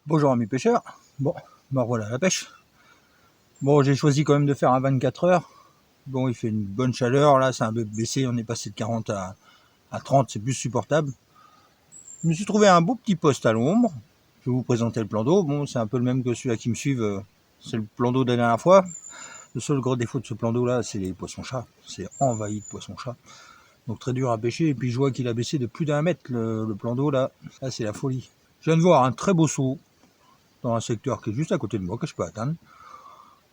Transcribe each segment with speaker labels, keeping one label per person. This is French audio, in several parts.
Speaker 1: Bonjour amis pêcheurs, bon, me revoilà à la pêche. Bon, j'ai choisi quand même de faire un 24 heures. Bon, il fait une bonne chaleur, là c'est un peu baissé, on est passé de 40 à 30, c'est plus supportable. Je me suis trouvé un beau petit poste à l'ombre. Je vais vous présenter le plan d'eau. Bon, c'est un peu le même que celui-là qui me suivent, c'est le plan d'eau de la dernière fois. Le seul gros défaut de ce plan d'eau là, c'est les poissons-chats. C'est envahi de poissons-chats. Donc très dur à pêcher. Et puis je vois qu'il a baissé de plus d'1 mètre le plan d'eau là. Ça c'est la folie. Je viens de voir un très beau saut dans un secteur qui est juste à côté de moi, que je peux atteindre.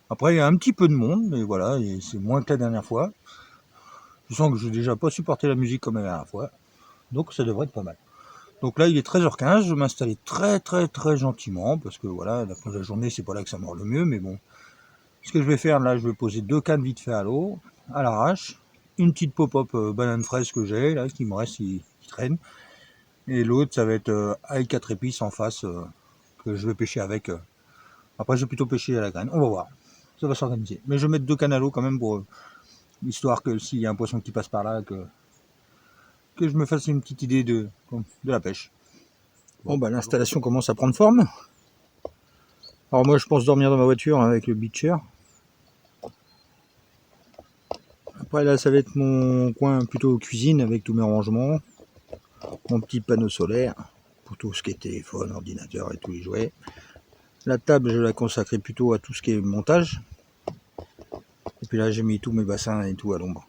Speaker 1: Après, il y a un petit peu de monde, mais voilà, c'est moins que la dernière fois. Je sens que je n'ai déjà pas supporté la musique comme la dernière fois, donc ça devrait être pas mal. Donc là, il est 13h15, je vais m'installer très gentiment, parce que voilà, la fin de la journée, c'est pas là que ça mord le mieux, mais bon. Ce que je vais faire, là, je vais poser 2 cannes vite fait à l'eau, à l'arrache, une petite pop-up banane fraise que j'ai, là, qui me reste, qui traîne, et l'autre, ça va être ail 4 épices en face, que je vais pêcher avec. Après, je vais plutôt pêcher à la graine, on va voir. Ça va s'organiser. Mais je vais mettre 2 cannes à l'eau quand même pour histoire que s'il y a un poisson qui passe par là, que je me fasse une petite idée de la pêche. Bon, bah l'installation commence à prendre forme. Alors moi je pense dormir dans ma voiture avec le beacher. Après là ça va être mon coin plutôt cuisine avec tous mes rangements. Mon petit panneau solaire pour tout ce qui est téléphone, ordinateur et tous les jouets. La table je la consacrerai plutôt à tout ce qui est montage. Et puis là j'ai mis tous mes bassins et tout à l'ombre.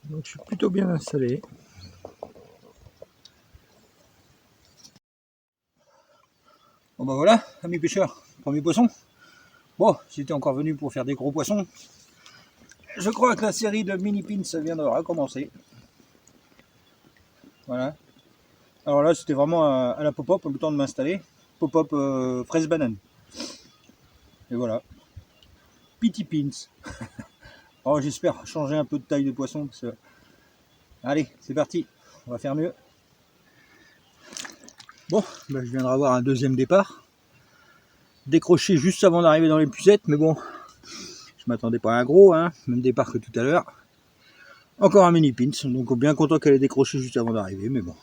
Speaker 1: Donc je suis plutôt bien installé. Bon bah voilà, amis pêcheurs, premier poisson. Bon, j'étais encore venu pour faire des gros poissons. Je crois que la série de mini pins vient de recommencer. Voilà. Alors là, c'était vraiment à la pop-up, le temps de m'installer. Pop-up fraise banane. Et voilà. Pitty pins. Oh, j'espère changer un peu de taille de poisson. Parce que... Allez, c'est parti. On va faire mieux. Bon, bah, je viens de avoir un deuxième départ. Décroché juste avant d'arriver dans les pucettes, mais bon, je m'attendais pas à un gros, hein, même départ que tout à l'heure. Encore un mini pins, donc bien content qu'elle ait décroché juste avant d'arriver, mais bon.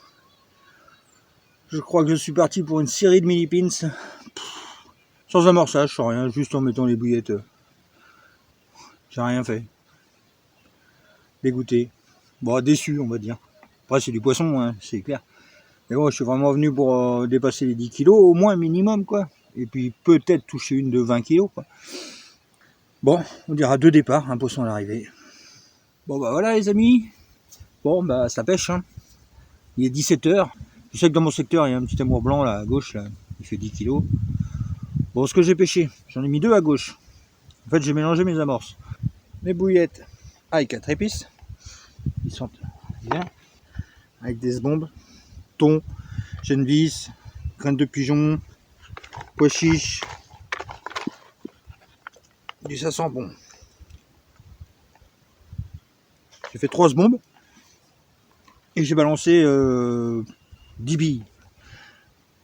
Speaker 1: Je crois que je suis parti pour une série de mini pins. Sans amorçage, sans rien, juste en mettant les bouillettes. J'ai rien fait. Dégoûté. Bon, déçu, on va dire. Après, c'est du poisson, hein, c'est clair. Mais bon, je suis vraiment venu pour dépasser les 10 kilos, au moins minimum, quoi. Et puis peut-être toucher une de 20 kilos, quoi. Bon, on dira 2 départs, un poisson à l'arrivée. Bon, bah voilà, les amis. Bon, bah ça pêche, hein. Il est 17h. Je sais que dans mon secteur, il y a un petit amour blanc, là, à gauche, là. Il fait 10 kilos. Bon, ce que j'ai pêché, j'en ai mis 2 à gauche. En fait, j'ai mélangé mes amorces. Mes bouillettes, ail 4 épices. Ils sont bien. Avec des bombes, thon, genevis, graines de pigeon, pois chiches, du ça sent bon. J'ai fait 3 bombes et j'ai balancé 10 billes.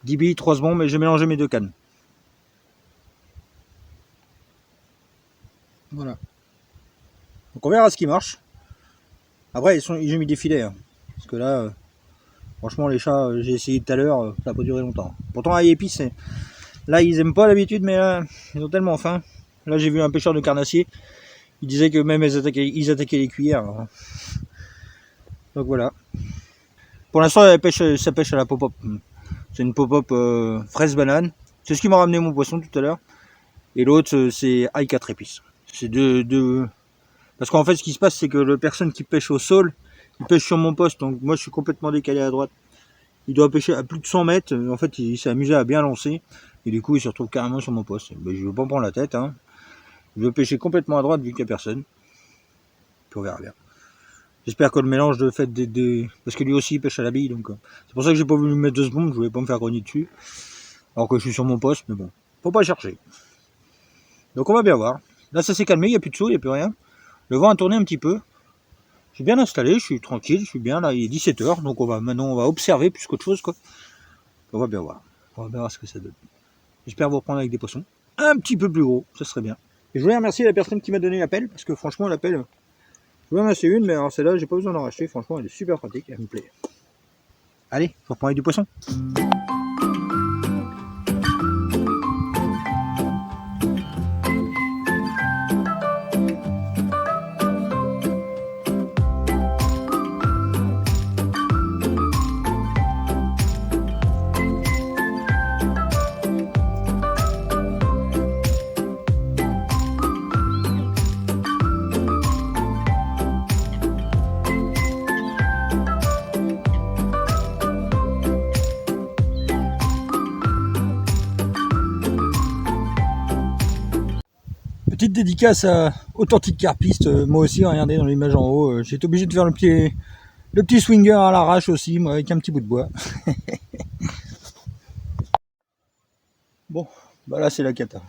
Speaker 1: 10 billes, 3 bombes et j'ai mélangé mes 2 cannes. Voilà. Donc on verra ce qui marche. Après, j'ai mis des filets. Hein, parce que là, franchement, les chats, j'ai essayé tout à l'heure, ça n'a pas duré longtemps. Pourtant, ail épice, là, ils aiment pas l'habitude, mais là, ils ont tellement faim. Là, j'ai vu un pêcheur de carnassier. Il disait que même ils attaquaient les cuillères. Alors. Donc voilà. Pour l'instant, ça pêche à la pop-up. C'est une pop-up fraise banane. C'est ce qui m'a ramené mon poisson tout à l'heure. Et l'autre, c'est ail 4 épices. C'est deux. Parce qu'en fait, ce qui se passe, c'est que la personne qui pêche au sol, il pêche sur mon poste. Donc moi, je suis complètement décalé à droite. Il doit pêcher à plus de 100 mètres. En fait, il s'est amusé à bien lancer. Et du coup, il se retrouve carrément sur mon poste. Ben, je ne veux pas me prendre la tête. Hein. Je veux pêcher complètement à droite vu qu'il n'y a personne. Puis on verra bien. J'espère que le mélange de fait parce que lui aussi il pêche à la bille, donc c'est pour ça que j'ai pas voulu me mettre 2 bombes, je voulais pas me faire grogner dessus. Alors que je suis sur mon poste, mais bon, faut pas chercher. Donc on va bien voir. Là ça s'est calmé, il n'y a plus de saut, il n'y a plus rien. Le vent a tourné un petit peu. Je suis bien installé, je suis tranquille, je suis bien là, il est 17h, donc maintenant on va observer plus qu'autre chose quoi. On va bien voir. On va bien voir ce que ça donne. J'espère vous reprendre avec des poissons un petit peu plus gros, ça serait bien. Et je voulais remercier la personne qui m'a donné l'appel, parce que franchement l'appel, Je vais en acheter une, mais alors celle-là, j'ai pas besoin d'en racheter. Franchement, elle est super pratique, elle me plaît. Allez, je reprends avec du poisson. Petite dédicace à Authentique Carpiste, moi aussi, regardez dans l'image en haut, j'ai été obligé de faire le petit swinger à l'arrache aussi, moi, avec un petit bout de bois. Bon, bah là c'est la cata.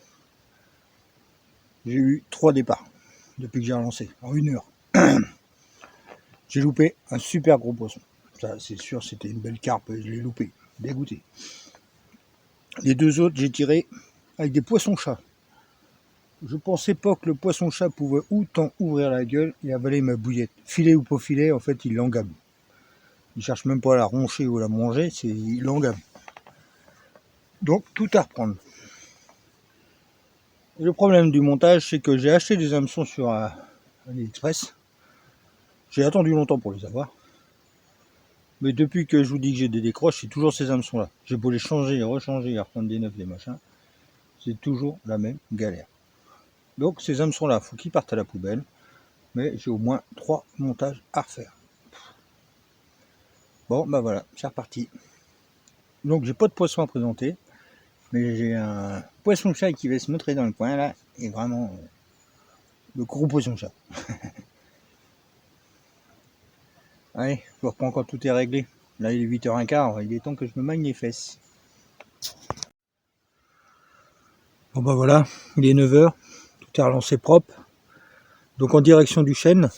Speaker 1: J'ai eu 3 départs depuis que j'ai relancé, en 1 heure. J'ai loupé un super gros poisson. Ça c'est sûr, c'était une belle carpe, je l'ai loupé, dégoûté. Les 2 autres, j'ai tiré avec des poissons-chats. Je pensais pas que le poisson-chat pouvait autant ouvrir la gueule et avaler ma bouillette. Filet ou pas filet, en fait, il l'engabe. Il cherche même pas à la roncher ou à la manger, il l'engabe. Donc, tout à reprendre. Et le problème du montage, c'est que j'ai acheté des hameçons sur AliExpress. J'ai attendu longtemps pour les avoir. Mais depuis que je vous dis que j'ai des décroches, c'est toujours ces hameçons-là. J'ai beau les changer et rechanger et reprendre des neufs, des machins. C'est toujours la même galère. Donc, ces hameçons-là, faut qu'ils partent à la poubelle. Mais j'ai au moins 3 montages à refaire. Bon, bah voilà, c'est reparti. Donc, j'ai pas de poisson à présenter. Mais j'ai un poisson-chat qui va se montrer dans le coin, là. Et vraiment, le gros poisson-chat. Allez, je reprends quand tout est réglé. Là, il est 8h15, il est temps que je me magne les fesses. Bon bah voilà, il est 9h, tout est relancé propre. Donc en direction du chêne,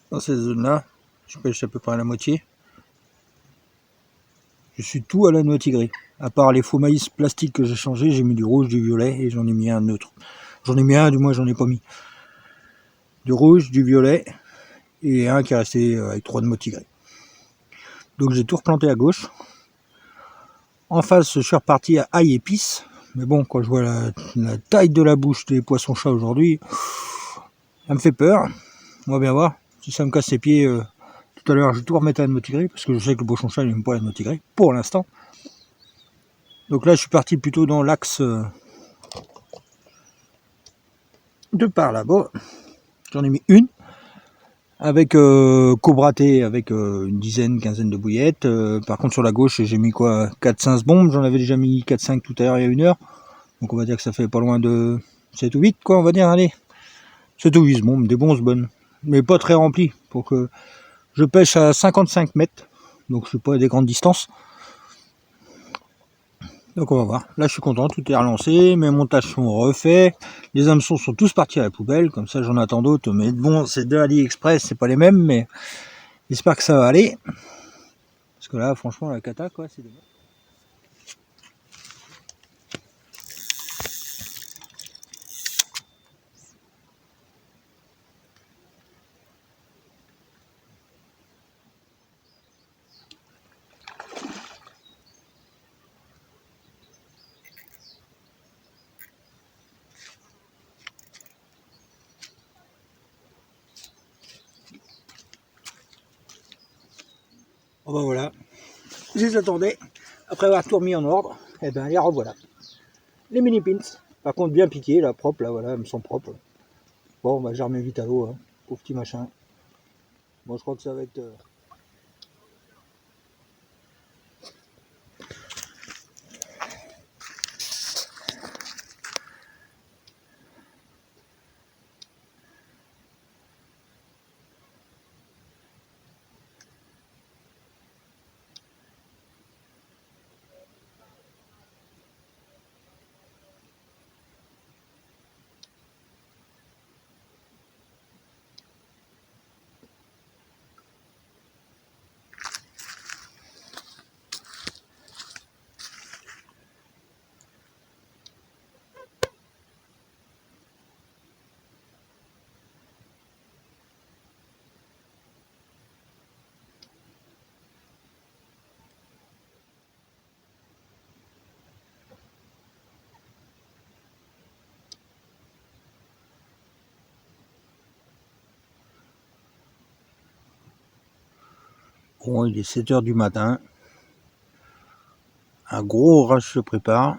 Speaker 1: dans cette zone-là, je pêche à peu près à la moitié. Je suis tout à la noix tigrée. À part les faux maïs plastiques que j'ai changé, j'ai mis du rouge, du violet et j'en ai mis un neutre. J'en ai mis un, du moins j'en ai pas mis. Du rouge, du violet et un qui est resté avec 3 noix tigrées. Donc j'ai tout replanté à gauche. En face, je suis reparti à ail épice. Mais bon, quand je vois la taille de la bouche des poissons-chats aujourd'hui, ça me fait peur. On va bien voir. Si ça me casse les pieds, tout à l'heure, je vais tout remettre à la noix tigrée, parce que je sais que le poisson-chat n'aime pas la noix tigrée, pour l'instant. Donc là, je suis parti plutôt dans l'axe de par là-bas. J'en ai mis une, avec cobraté, avec une dizaine, quinzaine de bouillettes. Par contre, sur la gauche, j'ai mis quoi, 4-5 bombes. J'en avais déjà mis 4-5 tout à l'heure, il y a 1 heure. Donc on va dire que ça fait pas loin de 7 ou 8, quoi, on va dire, allez. 7 ou 8 bombes, des bonnes bonnes. Mais pas très remplies, pour que je pêche à 55 mètres. Donc je suis pas à des grandes distances. Donc on va voir. Là je suis content, tout est relancé, mes montages sont refaits, les hameçons sont tous partis à la poubelle, comme ça j'en attends d'autres. Mais bon, c'est de AliExpress, c'est pas les mêmes, mais j'espère que ça va aller. Parce que là, franchement, la cata, quoi, c'est dommage. Bon ben voilà, je les attendais. Après avoir tout remis en ordre, et ben les revoilà. Les mini pins, par contre bien piqués, là, propres, là, voilà, elles me sont propres. Bon, bah, je remets vite à l'eau, hein, pauvre petit machin. Bon, je crois que ça va être... Bon, il est 7 h du matin. Un gros orage se prépare.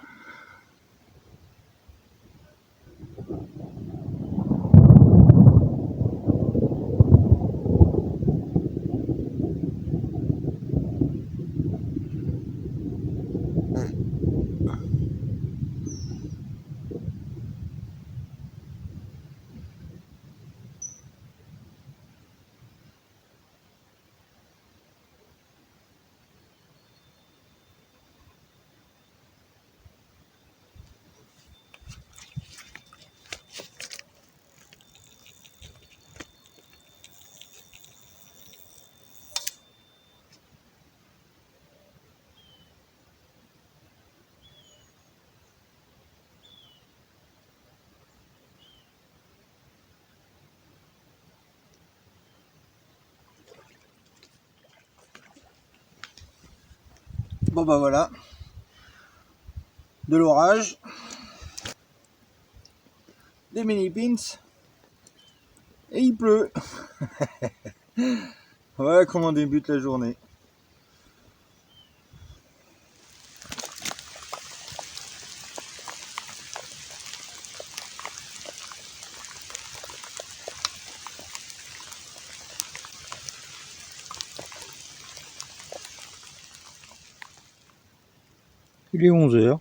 Speaker 1: Bon bah voilà, de l'orage, des mini pins et il pleut. Voilà comment débute la journée. Il est 11 h.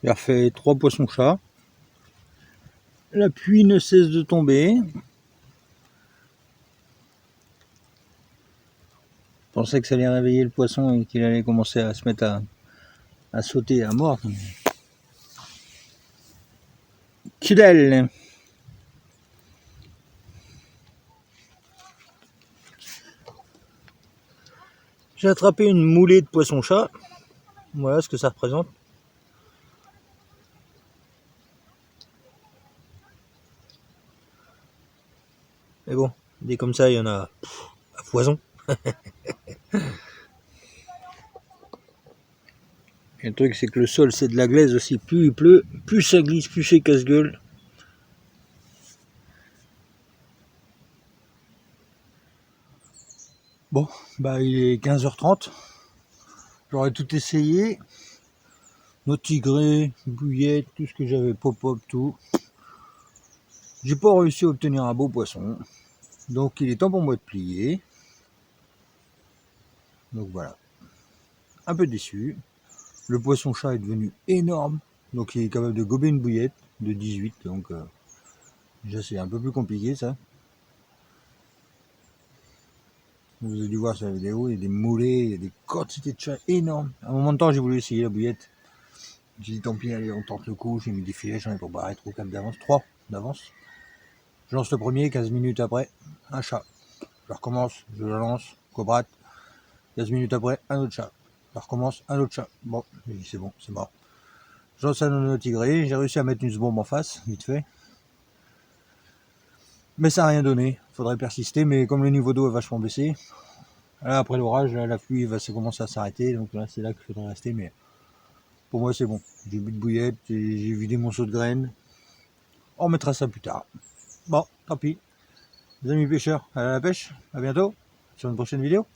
Speaker 1: Il a fait 3 poissons-chats. La pluie ne cesse de tomber. Je pensais que ça allait réveiller le poisson et qu'il allait commencer à se mettre à sauter à mort. Kidel. J'ai attrapé une moulée de poisson-chat. Voilà ce que ça représente. Mais bon, des comme ça, il y en a à foison. Et le truc, c'est que le sol, c'est de la glaise aussi. Plus il pleut, plus ça glisse, plus c'est casse-gueule. Bon, bah il est 15 h 30. J'aurais tout essayé. Notigré, bouillette, tout ce que j'avais, pop-up, tout. J'ai pas réussi à obtenir un beau poisson. Donc il est temps pour moi de plier. Donc voilà. Un peu déçu. Le poisson-chat est devenu énorme. Donc il est capable de gober une bouillette de 18. Donc déjà c'est un peu plus compliqué ça. Vous avez dû voir sur la vidéo, il y a des moulets, il y a des quantités de chats énormes. À un moment de temps j'ai voulu essayer la bouillette. J'ai dit tant pis, allez on tente le coup. J'ai mis des filets, j'en ai pour barrer 3 cap d'avance. 3 d'avance. Je lance le premier, 15 minutes après, un chat. Je recommence, je le lance, cobrate. 15 minutes après, un autre chat. Je recommence, un autre chat. Bon, j'ai dit c'est bon, c'est mort. Je lance un notigré, j'ai réussi à mettre une bombe en face, vite fait. Mais ça n'a rien donné, faudrait persister, mais comme le niveau d'eau est vachement baissé, là après l'orage, la pluie va commencer à s'arrêter, donc là c'est là qu'il faudrait rester, mais pour moi c'est bon. J'ai bu de bouillette, j'ai vidé mon seau de graines, on remettra ça plus tard. Bon, tant pis. Les amis pêcheurs, à la pêche, à bientôt sur une prochaine vidéo.